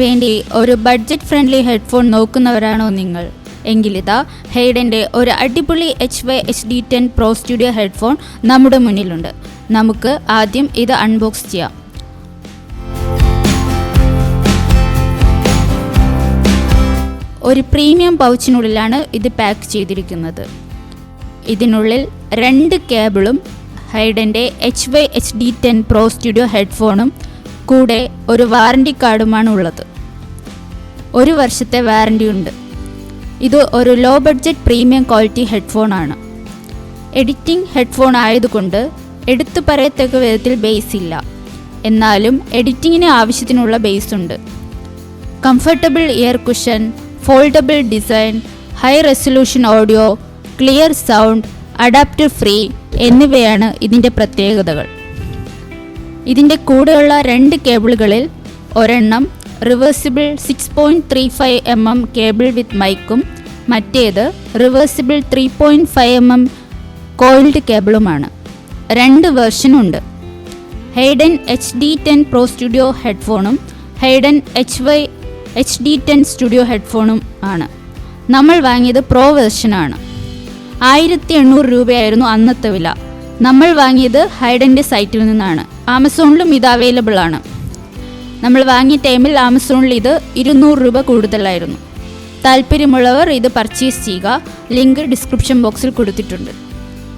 വേണ്ടി ഒരു budget friendly headphone നോക്കുന്നവരാണോ നിങ്ങൾ? എങ്കിലിതാ ഹെയ്ഡൻ്റെ ഒരു അടിപൊളി HY-HD10 Pro Studio ഹെഡ്ഫോൺ നമ്മുടെ മുന്നിലുണ്ട്. നമുക്ക് ആദ്യം ഇത് അൺബോക്സ് ചെയ്യാം. ഒരു പ്രീമിയം പൗച്ചിനുള്ളിലാണ് ഇത് പാക്ക് ചെയ്തിരിക്കുന്നത്. ഇതിനുള്ളിൽ 2 കേബിളും ഹെയ്ഡൻ്റെ HY-HD10 Pro Studio ഹെഡ്ഫോണും കൂടെ ഒരു വാറണ്ടി കാർഡുമാണ് ഉള്ളത്. 1 വർഷത്തെ വാറണ്ടി ഉണ്ട്. ഇത് ഒരു low budget premium quality headphone ആണ്. എഡിറ്റിംഗ് ഹെഡ്ഫോൺ ആയതുകൊണ്ട് എടുത്തു പറയത്തക്ക വിധത്തിൽ ബേസ് ഇല്ല. എന്നാലും എഡിറ്റിങ്ങിന് ആവശ്യത്തിനുള്ള ബേസ് ഉണ്ട്. Comfortable ear cushion, foldable design, high resolution audio, clear sound, adapter free എന്നിവയാണ് ഇതിൻ്റെ പ്രത്യേകതകൾ. ഇതിൻ്റെ കൂടെയുള്ള 2 കേബിളുകളിൽ ഒരെണ്ണം റിവേഴ്സിബിൾ 6.35 mm കേബിൾ വിത്ത് മൈക്കും മറ്റേത് റിവേഴ്സിബിൾ 3.5 mm കോയിൽഡ് കേബിളുമാണ്. 2 വേർഷനുണ്ട്. ഹെയ്ഡൻ HD10 Pro Studio ഹെഡ്ഫോണും ഹെയ്ഡൻ HY-HD10 Studio ഹെഡ്ഫോണും ആണ്. നമ്മൾ വാങ്ങിയത് പ്രോ വേർഷനാണ്. 1800 രൂപയായിരുന്നു അന്നത്തെ വില. നമ്മൾ വാങ്ങിയത് ഹെയ്ഡൻ്റെ സൈറ്റിൽ നിന്നാണ്. ആമസോണിലും ഇത് അവൈലബിൾ ആണ്. നമ്മൾ വാങ്ങിയ ടൈമിൽ ആമസോണിൽ ഇത് 200 രൂപ കൂടുതലായിരുന്നു. താല്പര്യമുള്ളവർ ഇത് പർച്ചേസ് ചെയ്യുക. ലിങ്ക് ഡിസ്ക്രിപ്ഷൻ ബോക്സിൽ കൊടുത്തിട്ടുണ്ട്.